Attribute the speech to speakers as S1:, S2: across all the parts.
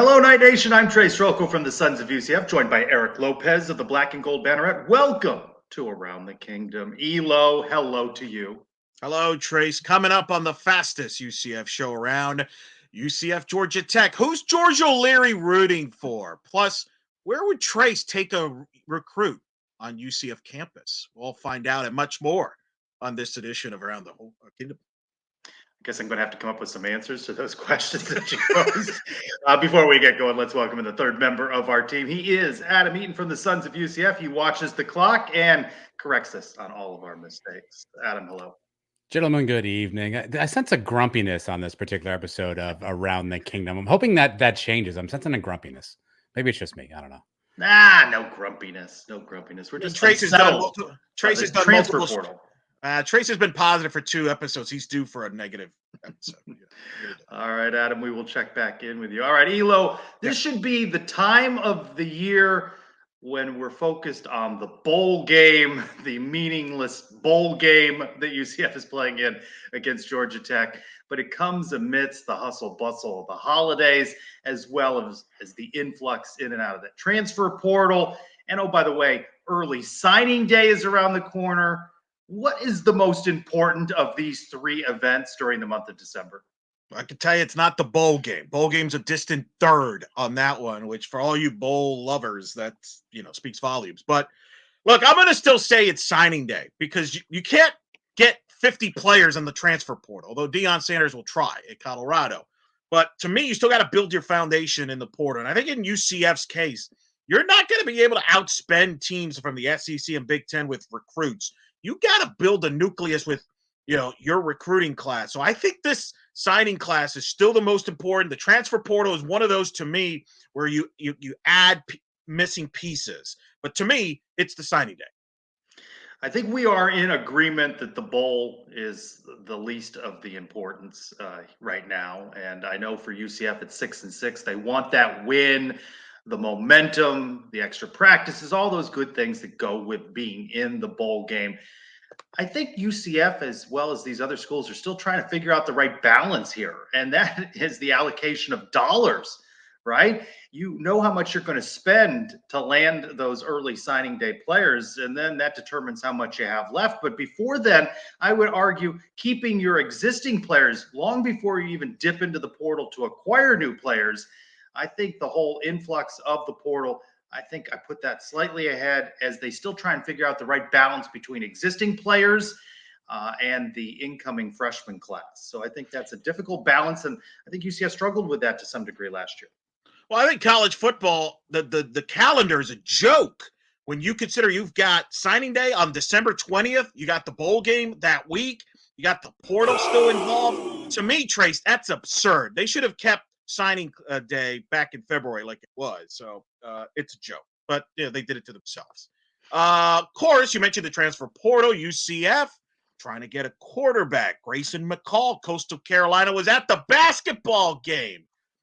S1: Hello, Night Nation. I'm Trylko from the Sons of UCF, joined by Eric Lopez of the Black and Gold Banneret. Welcome to Around the Kingdom. Elo, hello to you.
S2: Hello, Trace. Coming up on the fastest UCF show around, UCF Georgia Tech. Who's George OLeary rooting for? Plus, where would Trace take a recruit on UCF campus? We'll find out and much more on this edition of Around the Whole Kingdom.
S1: I guess I'm going to have to come up with some answers to those questions that you posed. Before we get going, let's welcome in the third member of our team. He is Adam Eaton from the Sons of UCF. He watches the clock and corrects us on all of our mistakes. Adam, hello.
S3: Gentlemen, good evening. I sense a grumpiness on this particular episode of Around the Kingdom. I'm hoping that changes. I'm sensing a grumpiness. Maybe it's just me. I don't know.
S1: No grumpiness. No grumpiness. We're just
S2: Trace has done
S1: transfer portal.
S2: Trace has been positive for 2 episodes. He's due for a negative episode.
S1: All right, Adam, we will check back in with you. All right, Elo, this should be the time of the year when we're focused on the bowl game, the meaningless bowl game that UCF is playing in against Georgia Tech. But it comes amidst the hustle bustle of the holidays, as well as the influx in and out of the transfer portal. And oh, by the way, early signing day is around the corner. What is the most important of these 3 events during the month of December?
S2: I can tell you it's not the bowl game. Bowl game's a distant third on that one, which for all you bowl lovers, that speaks volumes. But look, I'm going to still say it's signing day because you can't get 50 players in the transfer portal, although Deion Sanders will try at Colorado. But to me, you still got to build your foundation in the portal. And I think in UCF's case, you're not going to be able to outspend teams from the SEC and Big Ten with recruits. You got to build a nucleus with, your recruiting class. So I think this signing class is still the most important. The transfer portal is one of those to me where you add missing pieces. But to me, it's the signing day.
S1: I think we are in agreement that the bowl is the least of the importance right now. And I know for UCF at 6-6, they want that win, the momentum, the extra practices, all those good things that go with being in the bowl game. I think UCF, as well as these other schools, are still trying to figure out the right balance here. And that is the allocation of dollars, right? You know how much you're going to spend to land those early signing day players, and then that determines how much you have left. But before then, I would argue keeping your existing players long before you even dip into the portal to acquire new players. I think the whole influx of the portal, I think I put that slightly ahead as they still try and figure out the right balance between existing players and the incoming freshman class. So I think that's a difficult balance, and I think UCF struggled with that to some degree last year.
S2: Well, I think college football, the calendar is a joke when you consider you've got signing day on December 20th, you got the bowl game that week, you got the portal still involved. To me, Trace, that's absurd. They should have kept signing day back in February like it was. So it's a joke, but they did it to themselves. Of course, you mentioned the transfer portal. UCF trying to get a quarterback. Grayson McCall, Coastal Carolina, was at the basketball game,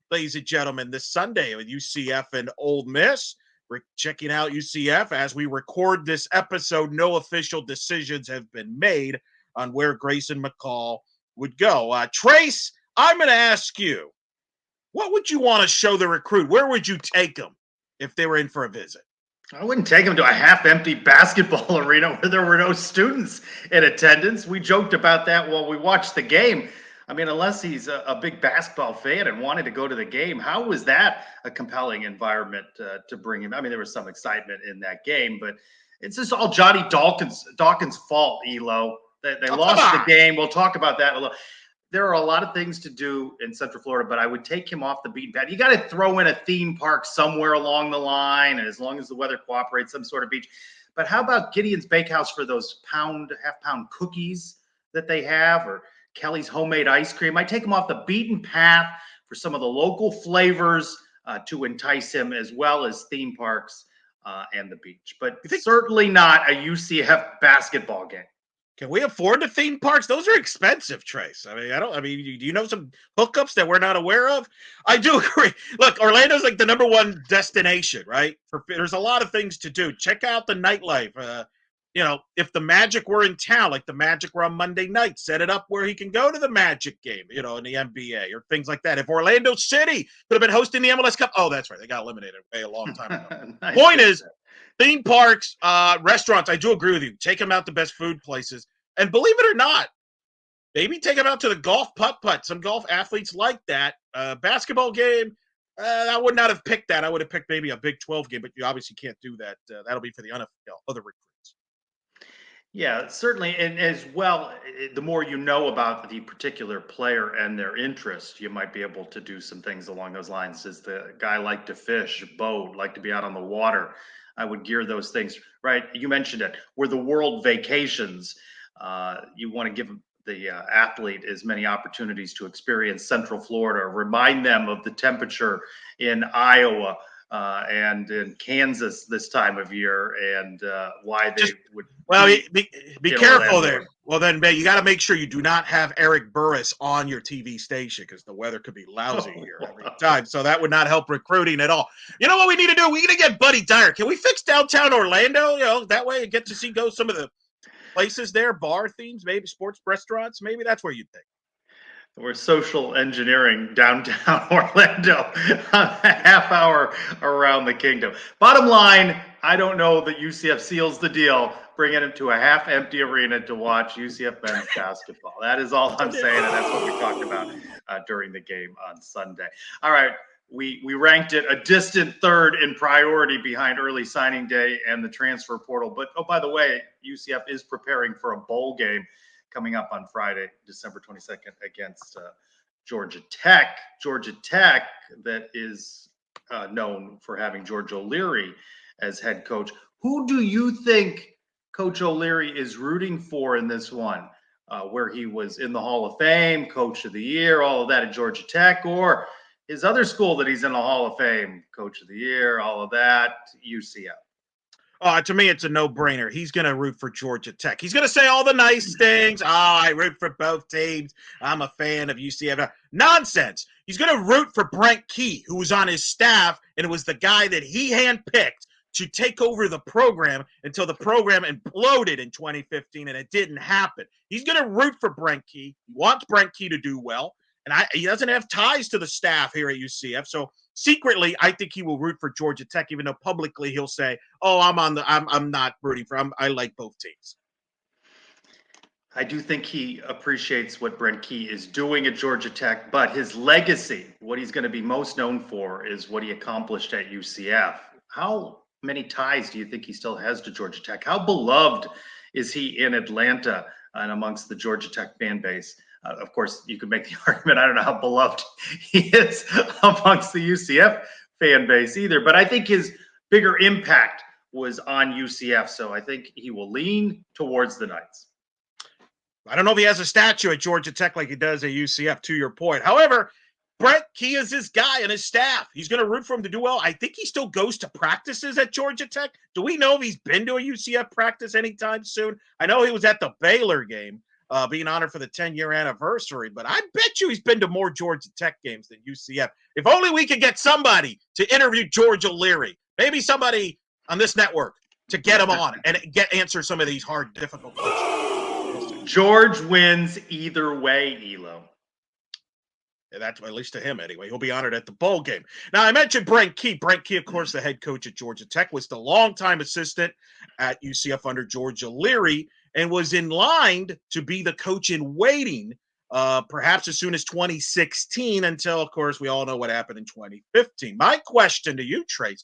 S2: ladies and gentlemen, this Sunday with UCF and Ole Miss. We're checking out UCF as we record this episode. No official decisions have been made on where Grayson McCall would go. Trace, I'm going to ask you, what would you want to show the recruit? Where would you take them if they were in for a visit?
S1: I wouldn't take them to a half-empty basketball arena where there were no students in attendance. We joked about that while we watched the game. I mean, unless he's a big basketball fan and wanted to go to the game, how was that a compelling environment to bring him? I mean, there was some excitement in that game, but it's just all Johnny Dawkins' fault, Elo. They lost the game. We'll talk about that a little. There are a lot of things to do in Central Florida, but I would take him off the beaten path. You got to throw in a theme park somewhere along the line, and as long as the weather cooperates, some sort of beach. But how about Gideon's Bakehouse for those half-pound cookies that they have, or Kelly's homemade ice cream? I take him off the beaten path for some of the local flavors to entice him, as well as theme parks and the beach. But certainly not a UCF basketball game.
S2: Can we afford the theme parks? Those are expensive, Trace. Do you know some hookups that we're not aware of? I do agree. Look, Orlando's like the number one destination, right? There's a lot of things to do. Check out the nightlife. if the Magic were in town, like the Magic were on Monday night, set it up where he can go to the Magic game, in the NBA or things like that. If Orlando City could have been hosting the MLS Cup, oh, that's right, they got eliminated a long time ago.
S1: Nice.
S2: Point is, theme parks, restaurants, I do agree with you. Take them out to best food places. And believe it or not, maybe take them out to the golf putt-putt. Some golf athletes like that. Basketball game, I would not have picked that. I would have picked maybe a Big 12 game, but you obviously can't do that. That'll be for the NFL, other recruits.
S1: Yeah, certainly. And as well, the more you know about the particular player and their interest, you might be able to do some things along those lines. Does the guy like to fish, boat, like to be out on the water? I would gear those things, right? You mentioned it. Where the world vacations, you want to give the athlete as many opportunities to experience Central Florida, remind them of the temperature in Iowa and in Kansas this time of year, and why they would.
S2: Well, be careful
S1: Orlando.
S2: there. Well, then, you got to make sure you do not have Eric Burris on your TV station because the weather could be lousy here every time. So that would not help recruiting at all. You know what we need to do? We need to get Buddy Dyer. Can we fix downtown Orlando? That way you get to go some of the places there, bar themes, maybe sports restaurants. Maybe that's where you'd think.
S1: We're social engineering downtown Orlando, a half hour around the kingdom. Bottom line, I don't know that UCF seals the deal, bringing it to a half-empty arena to watch UCF men's basketball. That is all I'm saying, and that's what we talked about during the game on Sunday. All right, we ranked it a distant third in priority behind early signing day and the transfer portal. But, oh, by the way, UCF is preparing for a bowl game coming up on Friday, December 22nd against Georgia Tech. Georgia Tech, that is known for having George OLeary as head coach. Who do you think Coach OLeary is rooting for in this one, where he was in the Hall of Fame, Coach of the Year, all of that at Georgia Tech, or his other school that he's in the Hall of Fame, Coach of the Year, all of that, UCF?
S2: To me, it's a no-brainer. He's going to root for Georgia Tech. He's going to say all the nice things. I root for both teams. I'm a fan of UCF. Nonsense. He's going to root for Brent Key, who was on his staff, and it was the guy that he handpicked to take over the program until the program imploded in 2015, and it didn't happen. He's going to root for Brent Key. He wants Brent Key to do well, and he doesn't have ties to the staff here at UCF, so secretly, I think he will root for Georgia Tech, even though publicly he'll say, "Oh, I'm not rooting for. I like both teams."
S1: I do think he appreciates what Brent Key is doing at Georgia Tech, but his legacy, what he's going to be most known for, is what he accomplished at UCF. How many ties do you think he still has to Georgia Tech? How beloved is he in Atlanta and amongst the Georgia Tech fan base? Of course, you could make the argument, I don't know how beloved he is amongst the UCF fan base either, but I think his bigger impact was on UCF, so I think he will lean towards the Knights.
S2: I don't know if he has a statue at Georgia Tech like he does at UCF, to your point. However, Brent Key is his guy and his staff. He's going to root for him to do well. I think he still goes to practices at Georgia Tech. Do we know if he's been to a UCF practice anytime soon? I know he was at the Baylor game, being honored for the 10-year anniversary, but I bet you he's been to more Georgia Tech games than UCF. If only we could get somebody to interview George OLeary, maybe somebody on this network to get him on and answer some of these hard, difficult questions.
S1: George wins either way, Elo.
S2: That's at least to him anyway. He'll be honored at the bowl game. Now, I mentioned Brent Key. Brent Key, of course, the head coach at Georgia Tech, was the longtime assistant at UCF under George OLeary and was in line to be the coach in waiting, perhaps as soon as 2016 until, of course, we all know what happened in 2015. My question to you, Trace,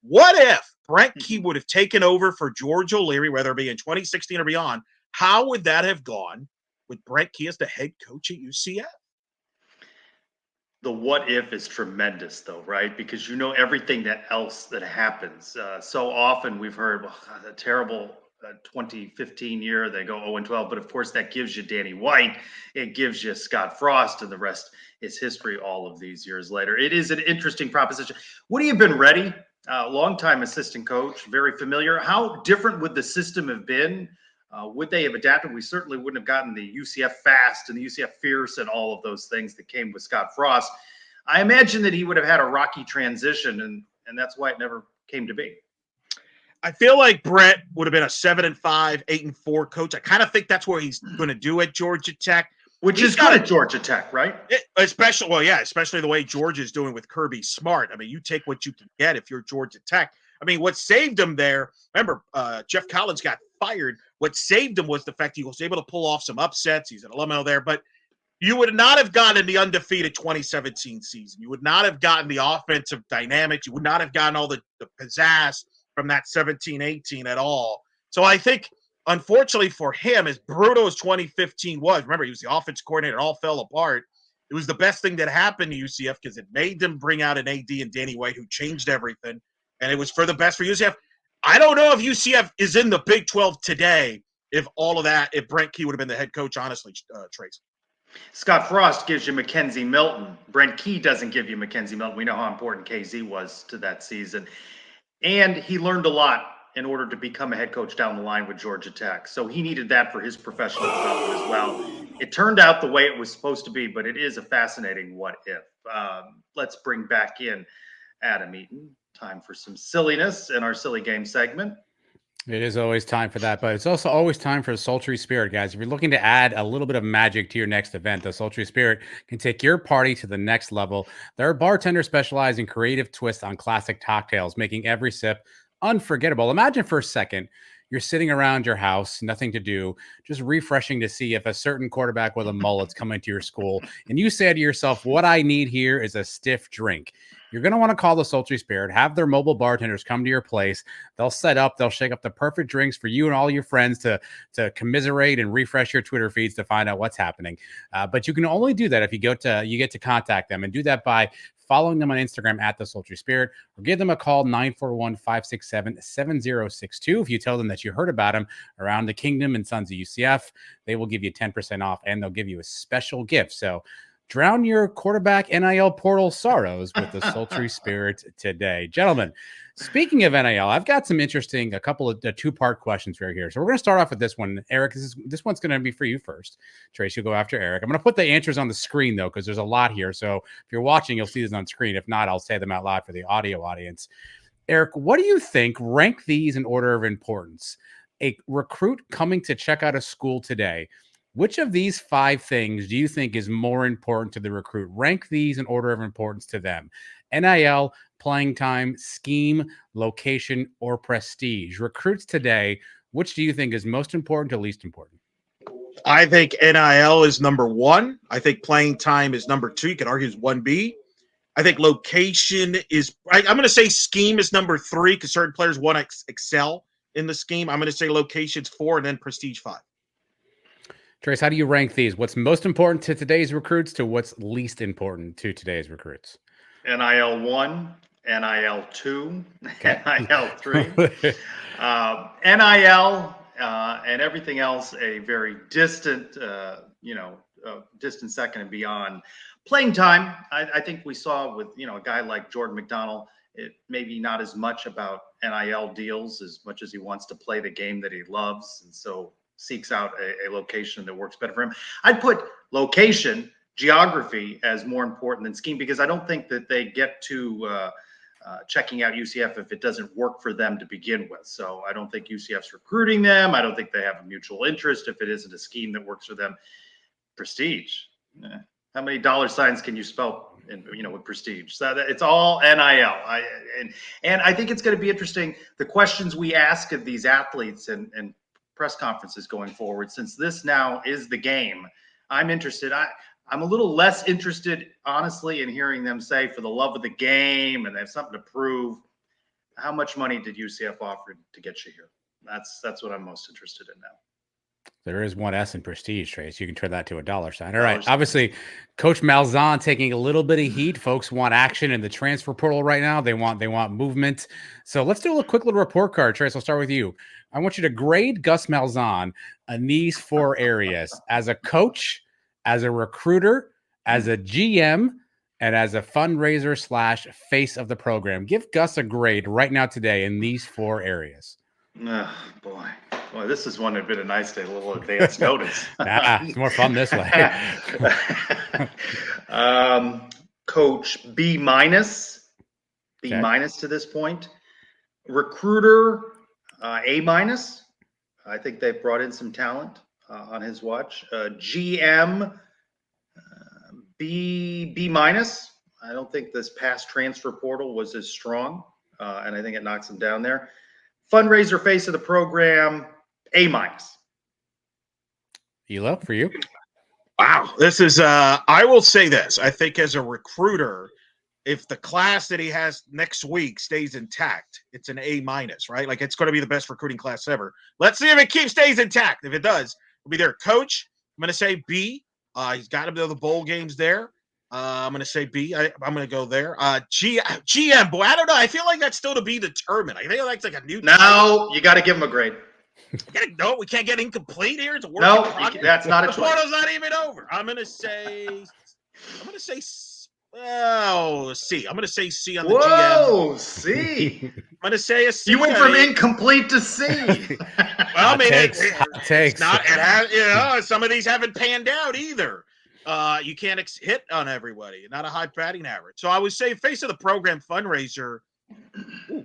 S2: what if Brent Key would have taken over for George OLeary, whether it be in 2016 or beyond? How would that have gone with Brent Key as the head coach at UCF?
S1: The what if is tremendous, though, right? Because you know everything else that happens. So often we've heard, well, a terrible 2015 year, they go 0-12, but of course that gives you Danny White, it gives you Scott Frost, and the rest is history all of these years later. It is an interesting proposition. Would he have been ready? Longtime assistant coach, very familiar. How different would the system have been? Would they have adapted? We certainly wouldn't have gotten the UCF Fast and the UCF Fierce and all of those things that came with Scott Frost. I imagine that he would have had a rocky transition, and that's why it never came to be.
S2: I feel like Brent would have been a 7-5, 8-4 coach. I kind of think that's where he's going to do at Georgia Tech.
S1: Which is good at Georgia Tech, right?
S2: Especially the way Georgia's doing with Kirby Smart. I mean, you take what you can get if you're Georgia Tech. I mean, what saved him there, remember, Jeff Collins got fired. What saved him was the fact he was able to pull off some upsets. He's an alumni there, but you would not have gotten the undefeated 2017 season. You would not have gotten the offensive dynamics. You would not have gotten all the pizzazz from that 17-18 at all. So I think, unfortunately for him, as brutal as 2015 was, remember, he was the offense coordinator, it all fell apart. It was the best thing that happened to UCF because it made them bring out an AD and Danny White who changed everything, and it was for the best for UCF. I don't know if UCF is in the Big 12 today if Brent Key would have been the head coach, honestly, Trace.
S1: Scott Frost gives you Mackenzie Milton. Brent Key doesn't give you Mackenzie Milton. We know how important KZ was to that season. And he learned a lot in order to become a head coach down the line with Georgia Tech. So he needed that for his professional development as well. It turned out the way it was supposed to be, but it is a fascinating what if. Let's bring back in Adam Eaton. Time for some silliness in our silly game segment.
S3: It is always time for that, but it's also always time for the Sultry Spirit, guys. If you're looking to add a little bit of magic to your next event, the Sultry Spirit can take your party to the next level. Their bartenders specialize in creative twists on classic cocktails, making every sip unforgettable. Imagine for a second, you're sitting around your house, nothing to do, just refreshing to see if a certain quarterback with a mullet's coming to your school, and you say to yourself, what I need here is a stiff drink. You're going to want to call the Sultry Spirit, have their mobile bartenders come to your place. They'll set up, they'll shake up the perfect drinks for you and all your friends to commiserate and refresh your Twitter feeds to find out what's happening. But you can only do that if you get to contact them, and do that by following them on Instagram at the Sultry Spirit, or give them a call, 941-567-7062. If you tell them that you heard about them around the Kingdom and Sons of UCF, they will give you 10% off, and they'll give you a special gift. So drown your quarterback NIL portal sorrows with the Sultry Spirit today. Gentlemen, speaking of NIL, I've got some interesting, a couple of two-part questions right here. So we're going to start off with this one. Eric, this one's going to be for you first. Trace, you'll go after Eric. I'm going to put the answers on the screen, though, because there's a lot here. So if you're watching, you'll see this on screen. If not, I'll say them out loud for the audio audience. Eric, what do you think? Rank these in order of importance. A recruit coming to check out a school today, which of these 5 things do you think is more important to the recruit? Rank these in order of importance to them. NIL, playing time, scheme, location, or prestige. Recruits today, which do you think is most important to least important?
S2: I think NIL is number 1. I think playing time is number 2. You can argue it's 1B. I think location is – I'm going to say scheme is number 3 because certain players want to excel in the scheme. I'm going to say location's 4 and then prestige 5.
S3: Trace, how do you rank these? What's most important to today's recruits to what's least important to today's recruits?
S1: NIL 1, NIL 2,
S3: Okay.
S1: NIL 3. NIL and everything else a very distant, distant second and beyond. Playing time, I think we saw with, a guy like Jordan McDonald, it maybe not as much about NIL deals as much as he wants to play the game that he loves. And so seeks out a location that works better for him. I'd put location, geography as more important than scheme, because I don't think that they get to checking out UCF if it doesn't work for them to begin with. So I don't think UCF's recruiting them. I don't think they have a mutual interest if it isn't a scheme that works for them. Prestige. How many dollar signs can you spell with prestige? So it's all NIL. And I think it's going to be interesting, the questions we ask of these athletes and press conferences going forward, since this now is the game. I'm interested. I'm a little less interested, honestly, in hearing them say for the love of the game and they have something to prove. How much money did UCF offer to get you here? That's what I'm most interested in now.
S3: There is one S in prestige, Trace. You can turn that to a dollar sign. All right. Obviously, Coach Malzahn taking a little bit of heat. Folks want action in the transfer portal right now. They want movement. So let's do a quick little report card. Trace, I'll start with you. I want you to grade Gus Malzahn in these 4 areas: as a coach, as a recruiter, as a GM, and as a fundraiser / face of the program. Give Gus a grade right now today in these 4 areas.
S1: Oh, boy, this is one that'd been a nice day, a little advance notice.
S3: It's more fun this way.
S1: Coach, B- to this point. Recruiter, A minus. I think they've brought in some talent on his watch. GM, B minus. I don't think this past transfer portal was as strong, and I think it knocks him down there. Fundraiser face of the program, A minus.
S3: Elo, for you?
S2: Wow. This is, I will say this. I think as a recruiter, if the class that he has next week stays intact, it's an A minus, right? Like it's going to be the best recruiting class ever. Let's see if it stays intact. If it does, it'll be there. Coach, I'm going to say B. He's got to be the bowl games there. I'm going to say B. I'm going to go there. GM, boy, I don't know. I feel like that's still to be determined. I feel like it's like a new.
S1: No, you got to give him a grade.
S2: No, we can't get incomplete here. It's a work
S1: No,
S2: in progress.
S1: that's not a
S2: The
S1: choice.
S2: portal's not even over. I'm going to say oh, C. I'm going to say C on the GM.
S1: Whoa, C.
S2: I'm going to say a C.
S1: You went from incomplete to C.
S2: Well, I mean,
S3: Hot takes.
S2: it's not. It has. Some of these haven't panned out either. You can't hit on everybody. Not a high batting average. So I would say face of the program fundraiser.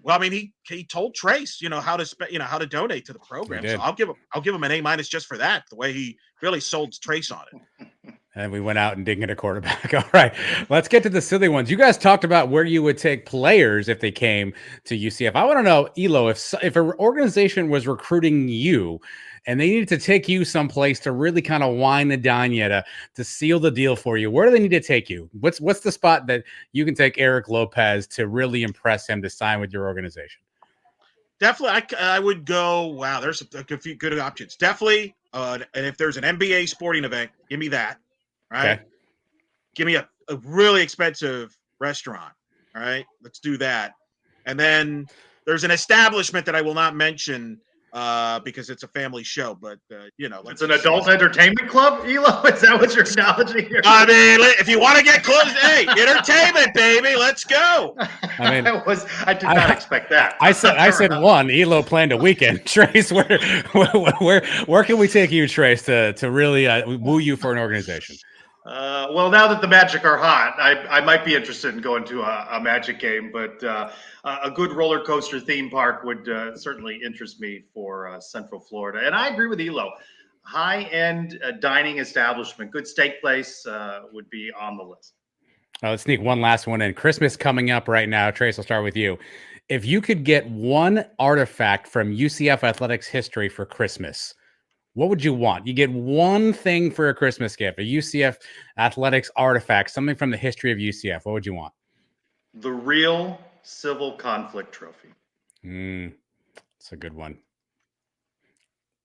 S2: Well, I mean, he told Trace, how to how to donate to the program. So I'll give him an A minus just for that. The way he really sold Trace on it.
S3: And we went out and didn't get a quarterback. All right, let's get to the silly ones. You guys talked about where you would take players if they came to UCF. I want to know, Elo, if an organization was recruiting you and they needed to take you someplace to really kind of wine and dine you to seal the deal for you, where do they need to take you? What's the spot that you can take Eric Lopez to really impress him to sign with your organization?
S2: Definitely, I would go. Wow, there's a few good options. Definitely, and if there's an NBA sporting event, give me that. Right.
S3: Okay.
S2: Give me a really expensive restaurant. All right. Let's do that. And then there's an establishment that I will not mention because it's a family show, but
S1: it's an adult entertainment club, Elo? Is that what you're acknowledging here?
S2: I mean, if you want to get close, hey, entertainment, baby, let's go.
S3: I mean,
S1: I did not expect that.
S3: I said one. Elo planned a weekend. Trace, where can we take you, Trace, to really woo you for an organization?
S1: Well, now that the Magic are hot, I might be interested in going to a Magic game, but a good roller coaster theme park would certainly interest me for Central Florida. And I agree with Elo. High-end dining establishment, good steak place would be on the list.
S3: Let's sneak one last one in. Christmas coming up right now. Trace, I'll start with you. If you could get one artifact from UCF Athletics history for Christmas, what would you want? You get one thing for a Christmas gift, a UCF Athletics artifact, something from the history of UCF. What would you want?
S1: The real civil conflict trophy.
S3: That's a good one.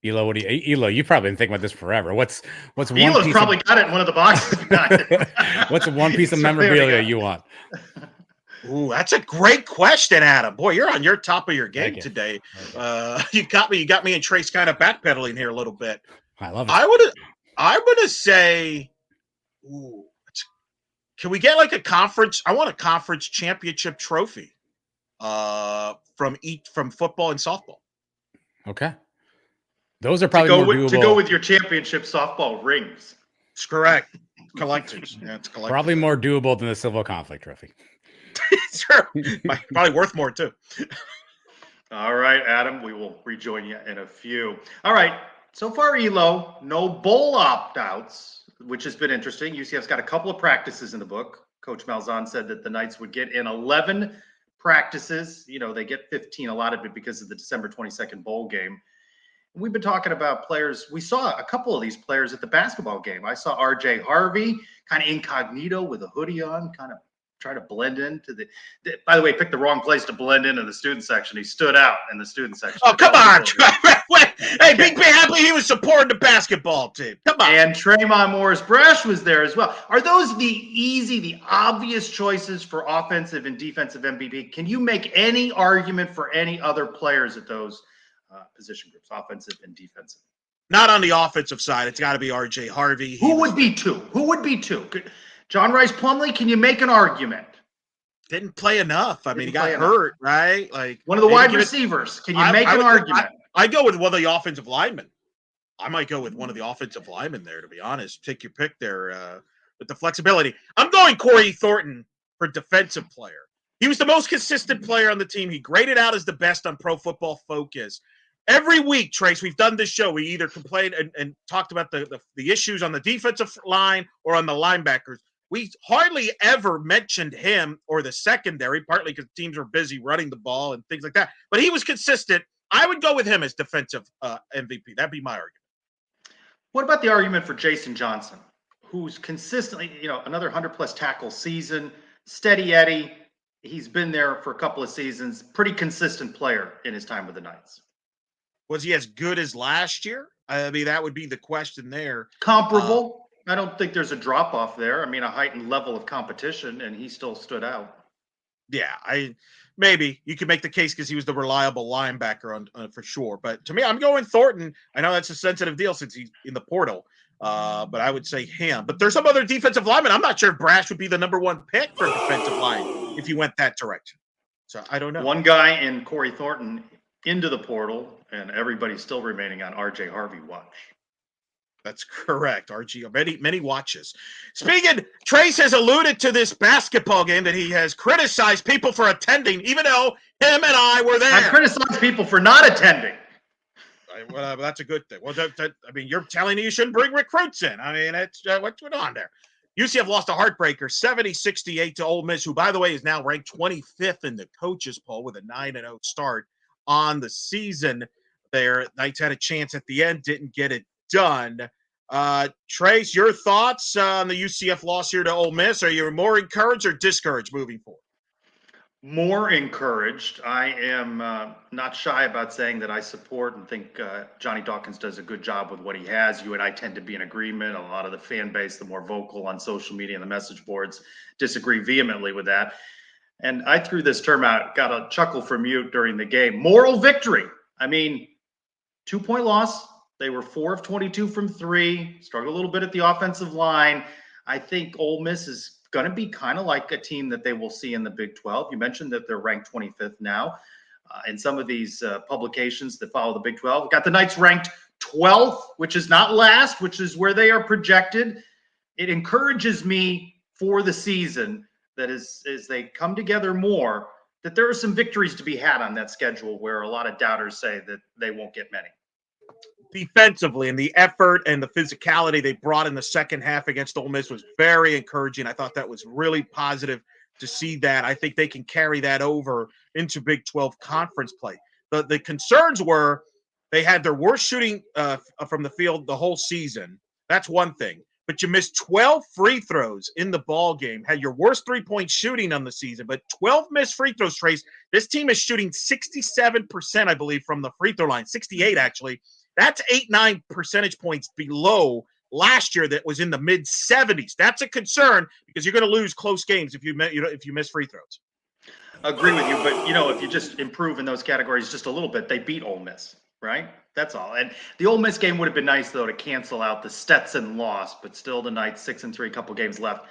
S3: Elo, Elo, you've probably been thinking about this forever. What's one
S1: Elo's
S3: piece
S1: probably got it in one of the boxes.
S3: What's one piece of memorabilia you want?
S2: Ooh, that's a great question, Adam. Boy, you're on your top of your game today. You got me and Trace kind of backpedaling here a little bit.
S3: I love it.
S2: I'm gonna say, can we get like a conference? I want a conference championship trophy from football and softball.
S3: Okay. Those are probably more doable.
S1: To go with your championship softball rings.
S2: It's correct. Collectors. Yeah, it's collectors.
S3: Probably more doable than the civil conflict trophy.
S2: Sure. Probably worth more too.
S1: All right, Adam, we will rejoin you in a few. All right, so far, Elo, no bowl opt-outs, which has been interesting. UCF's got a couple of practices in the book. Coach Malzahn said that the Knights would get in 11 practices. They get 15 allotted because of the December 22nd bowl game. We've been talking about players. We saw a couple of these players at the basketball game. I saw RJ Harvey kind of incognito with a hoodie on, kind of try to blend into by the way, picked the wrong place to blend into the student section. He stood out in the student section.
S2: Oh, come on. Hey, Big B happy he was supporting the basketball team. Come on.
S1: And Tremont Morris-Brash was there as well. Are those the obvious choices for offensive and defensive MVP? Can you make any argument for any other players at those position groups, offensive and defensive?
S2: Not on the offensive side. It's got to be RJ Harvey.
S1: Who would be two? John Rice Plumlee, can you make an argument?
S2: Didn't play enough. I mean, he got hurt, right? Like
S1: one of the wide receivers. Can you make an argument?
S2: I go with one of the offensive linemen. I might go with one of the offensive linemen there, to be honest. Take your pick there with the flexibility. I'm going Corey Thornton for defensive player. He was the most consistent player on the team. He graded out as the best on Pro Football Focus. every week, Trace, we've done this show. We either complained and talked about the issues on the defensive line or on the linebackers. We hardly ever mentioned him or the secondary, partly because teams are busy running the ball and things like that. But he was consistent. I would go with him as defensive MVP. That'd be my argument.
S1: What about the argument for Jason Johnson, who's consistently, another 100-plus tackle season, steady Eddie. He's been there for a couple of seasons, pretty consistent player in his time with the Knights.
S2: Was he as good as last year? I mean, that would be the question there.
S1: Comparable. I don't think there's a drop-off there. I mean, a heightened level of competition, and he still stood out.
S2: Yeah, maybe you could make the case because he was the reliable linebacker on for sure. But to me, I'm going Thornton. I know that's a sensitive deal since he's in the portal, but I would say him. But there's some other defensive linemen. I'm not sure if Brash would be the number one pick for defensive line if he went that direction. So I don't know.
S1: One guy in Corey Thornton into the portal, and everybody's still remaining on RJ Harvey watch.
S2: That's correct, RG. Many watches. Speaking, Trace has alluded to this basketball game that he has criticized people for attending, even though him and I were there.
S1: I criticize people for not attending.
S2: Well, that's a good thing. Well, I mean, you're telling me you shouldn't bring recruits in. I mean, it's what's going on there? UCF lost a heartbreaker, 70-68 to Ole Miss, who, by the way, is now ranked 25th in the coaches poll with a 9-0 start on the season. There, Knights had a chance at the end, didn't get it done. Trace, your thoughts on the UCF loss here to Ole Miss? Are you more encouraged or discouraged moving forward?
S1: More encouraged. I am not shy about saying that I support and think Johnny Dawkins does a good job with what he has. You and I tend to be in agreement. A lot of the fan base, the more vocal on social media and the message boards, disagree vehemently with that. And I threw this term out, got a chuckle from you during the game. Moral victory. I mean, 2-point loss. They were 4 of 22 from 3, struggled a little bit at the offensive line. I think Ole Miss is going to be kind of like a team that they will see in the Big 12. You mentioned that they're ranked 25th now. In some of these publications that follow the Big 12, got the Knights ranked 12th, which is not last, which is where they are projected. It encourages me for the season that as they come together more, that there are some victories to be had on that schedule where a lot of doubters say that they won't get many.
S2: Defensively, and the effort and the physicality they brought in the second half against Ole Miss was very encouraging. I thought that was really positive to see that. I think they can carry that over into Big 12 conference play. The concerns were they had their worst shooting from the field the whole season. That's one thing. But you missed 12 free throws in the ball game, had your worst three-point shooting on the season, but 12 missed free throws, Trace. This team is shooting 67%, I believe, from the free throw line, 68 actually. That's 8-9 percentage points below last year that was in the mid-70s. That's a concern because you're going to lose close games if you miss free throws.
S1: Agree with you, but if you just improve in those categories just a little bit, they beat Ole Miss, right? That's all. And the Ole Miss game would have been nice though to cancel out the Stetson loss, but still the Knights 6-3, a couple games left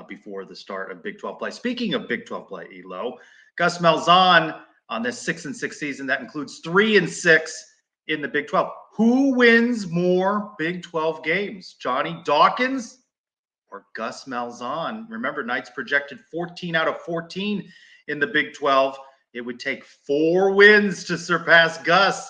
S1: before the start of Big 12 play. Speaking of Big 12 play, Elo, Gus Malzahn on this 6-6 season that includes 3-6 in the Big 12. Who wins more Big 12 games, Johnny Dawkins or Gus Malzahn? Remember, Knights projected 14 out of 14 in the Big 12. It would take 4 wins to surpass Gus.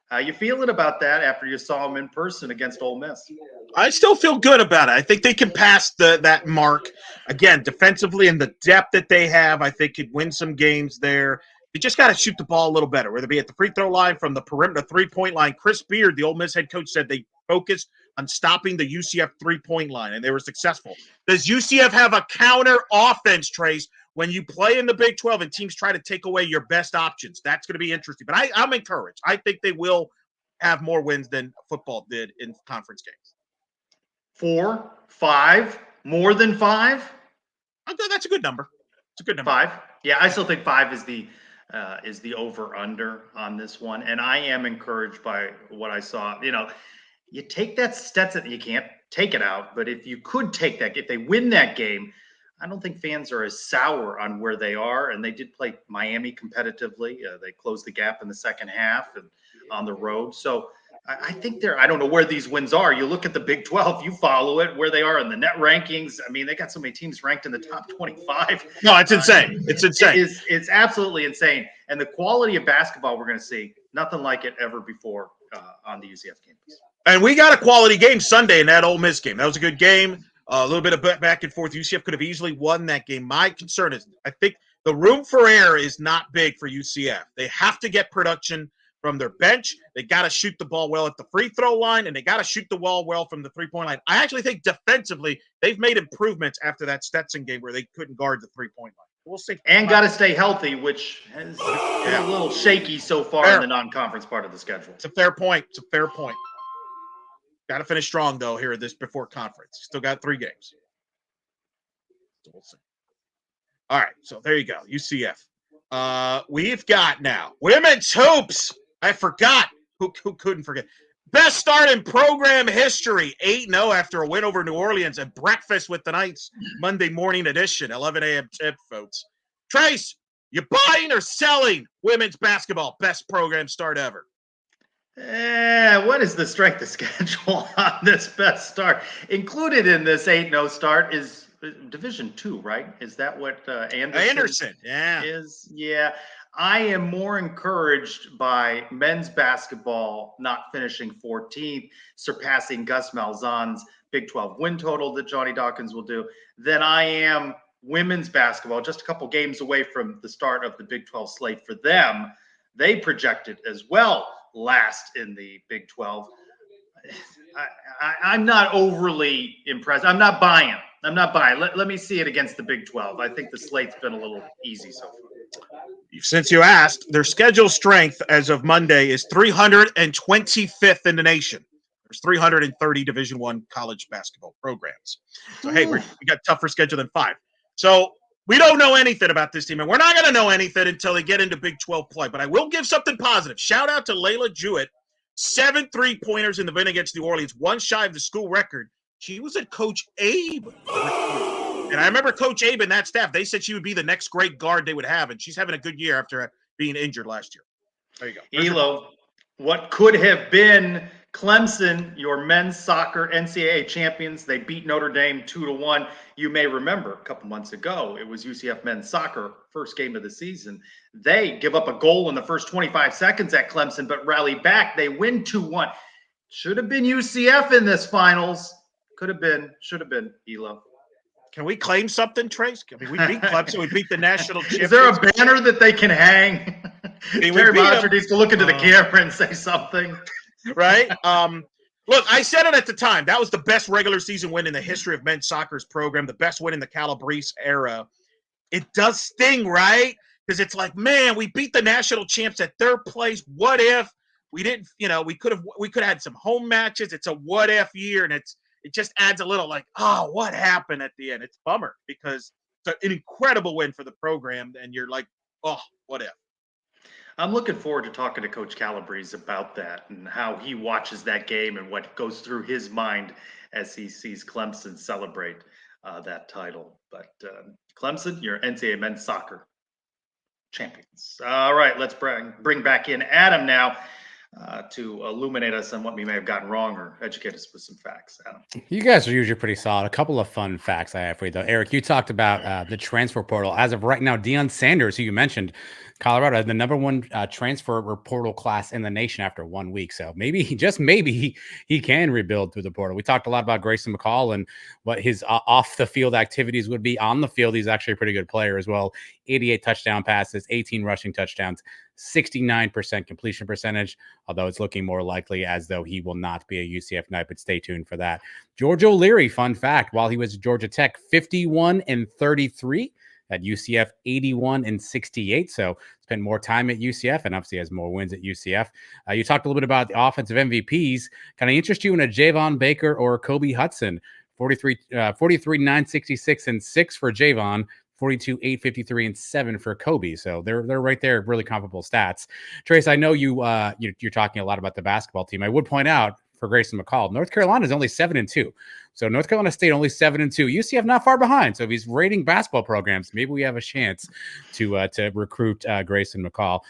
S1: How you feeling about that after you saw him in person against Ole Miss?
S2: I still feel good about it. I think they can pass that mark. Again, defensively and the depth that they have, I think could win some games there. You just got to shoot the ball a little better, whether it be at the free throw line, from the perimeter, three-point line. Chris Beard, the Ole Miss head coach, said they focused on stopping the UCF three-point line, and they were successful. Does UCF have a counter offense, Trace, when you play in the Big 12 and teams try to take away your best options? That's going to be interesting. But I'm encouraged. I think they will have more wins than football did in conference games.
S1: 4, 5, more than 5?
S2: That's a good number. It's a good number.
S1: 5? Yeah, I still think 5 is the over-under on this one. And I am encouraged by what I saw. You take that Stetson, you can't take it out, but if you could take that, if they win that game, I don't think fans are as sour on where they are. And they did play Miami competitively. They closed the gap in the second half and on the road. So I think I don't know where these wins are. You look at the Big 12, you follow it, where they are in the net rankings. I mean, they got so many teams ranked in the top 25.
S2: No, it's insane. It's insane.
S1: It's absolutely insane. And the quality of basketball we're going to see, Nothing like it ever before on the UCF campus.
S2: And we got a quality game Sunday in that Ole Miss game. That was a good game. A little bit of back and forth. UCF could have easily won that game. My concern is I think the room for error is not big for UCF. They have to get production from their bench. They got to shoot the ball well at the free throw line, and they got to shoot the ball well from the three-point line. I actually think defensively they've made improvements after that Stetson game where they couldn't guard the three-point line. We'll see.
S1: And got to stay healthy, which has been a little shaky so far in the non-conference part of the schedule.
S2: It's a fair point. Got to finish strong, though, here before conference. Still got 3 games. So we'll see. All right, so there you go, UCF. We've got now women's hoops. I forgot. Who couldn't forget? Best start in program history. 8-0 after a win over New Orleans at Breakfast with the Knights Monday morning edition, 11 a.m. tip, folks. Trace, you buying or selling women's basketball? Best program start ever.
S1: What is the strength of schedule on this best start? Included in this 8-0 start is Division II, right? Is that what Anderson is? Yeah. I am more encouraged by men's basketball not finishing 14th, surpassing Gus Malzahn's Big 12 win total that Johnny Dawkins will do, than I am women's basketball, just a couple games away from the start of the Big 12 slate for them. They projected as well last in the Big 12. I'm not overly impressed. I'm not buying. Let me see it against the Big 12. I think the slate's been a little easy so far.
S2: Since you asked, their schedule strength as of Monday is 325th in the nation. There's 330 Division I college basketball programs. So, hey, we got tougher schedule than 5. So we don't know anything about this team, and we're not going to know anything until they get into Big 12 play. But I will give something positive. Shout out to Layla Jewett. 7 3-pointers in the win against New Orleans, 1 shy of the school record. She was at Coach Abe. And I remember Coach Abe and that staff, they said she would be the next great guard they would have, and she's having a good year after being injured last year. There you go.
S1: Elo, what could have been Clemson, your men's soccer NCAA champions. They beat Notre Dame 2-1. You may remember a couple months ago, it was UCF men's soccer, first game of the season. They give up a goal in the first 25 seconds at Clemson, but rally back. They win 2-1. Should have been UCF in this finals. Could have been, should have been, Elo.
S2: Can we claim something, Trace? I mean, we beat Clemson. We beat the national champions.
S1: Is there a banner that they can hang? Terry Boucher needs to look into the camera and say something.
S2: Right? Look, I said it at the time. That was the best regular season win in the history of men's soccer's program, the best win in the Calabrese era. It does sting, right? Because it's like, man, we beat the national champs at their place. What if we didn't, we could have had some home matches. It's a what if year, and it just adds a little like, oh, what happened at the end? It's a bummer because it's an incredible win for the program, and you're like, oh, what if?
S1: I'm looking forward to talking to Coach Calabrese about that and how he watches that game and what goes through his mind as he sees Clemson celebrate that title. But Clemson, your NCAA men's soccer champions. All right, let's bring back in Adam now to illuminate us on what we may have gotten wrong or educate us with some facts. Adam.
S3: You guys are usually pretty solid. A couple of fun facts I have for you, though. Eric, you talked about the transfer portal. As of right now, Deion Sanders, who you mentioned, Colorado, the number 1 transfer portal class in the nation after 1 week. So maybe, just maybe, he can rebuild through the portal. We talked a lot about Grayson McCall and what his off-the-field activities would be. On the field, he's actually a pretty good player as well. 88 touchdown passes, 18 rushing touchdowns, 69% completion percentage, although it's looking more likely as though he will not be a UCF Knight, but stay tuned for that. George OLeary, fun fact, while he was at Georgia Tech, 51-33. At UCF, 81-68. So spent more time at UCF and obviously has more wins at UCF. You talked a little bit about the offensive MVPs. Can I interest you in a Javon Baker or Kobe Hudson? 43-966 and 6 for Javon. 42-853 and 7 for Kobe. So they're right there, really comparable stats. Trace, I know you're talking a lot about the basketball team. I would point out for Grayson McCall, North Carolina is only 7-2. So North Carolina State only 7-2. UCF not far behind. So if he's rating basketball programs, maybe we have a chance to recruit Grayson McCall.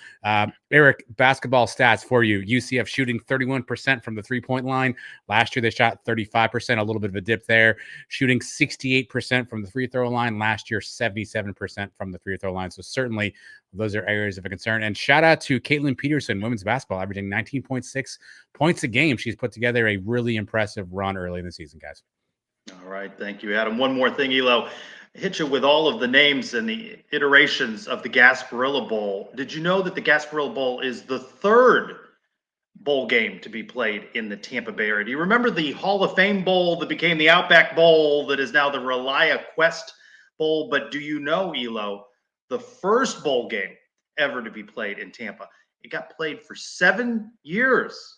S3: Eric, basketball stats for you. UCF shooting 31% from the three-point line. Last year they shot 35%, a little bit of a dip there. Shooting 68% from the free throw line. Last year, 77% from the free throw line. So certainly those are areas of a concern. And shout out to Caitlin Peterson, women's basketball, averaging 19.6 points a game. She's put together a really impressive run early in the season, guys.
S1: All right. Thank you, Adam. One more thing, Elo. Hit you with all of the names and the iterations of the Gasparilla Bowl. Did you know that the Gasparilla Bowl is the third bowl game to be played in the Tampa Bay area? Do you remember the Hall of Fame Bowl that became the Outback Bowl that is now the Relia Quest Bowl? But do you know, Elo, the first bowl game ever to be played in Tampa, it got played for 7 years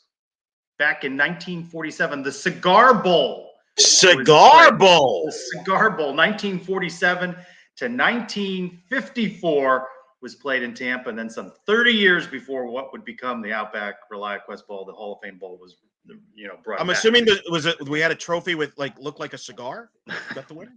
S1: back in 1947, the Cigar Bowl.
S2: Cigar Bowl.
S1: The Cigar Bowl, 1947 to 1954, was played in Tampa, and then some 30 years before what would become the Outback Relia Quest Bowl, the Hall of Fame Bowl was, brought.
S2: I'm
S1: back.
S2: assuming that we had a trophy with looked like a cigar. Is that the winner?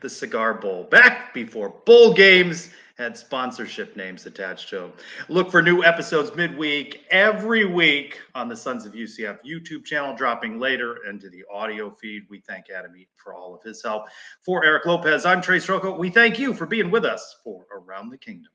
S1: The Cigar Bowl, back before bowl games had sponsorship names attached to them. Look for new episodes midweek every week on the Sons of UCF YouTube channel, dropping later into the audio feed. We thank Adam Eaton for all of his help. For Eric Lopez, I'm Trylko. We thank you for being with us for Around the Kingdom.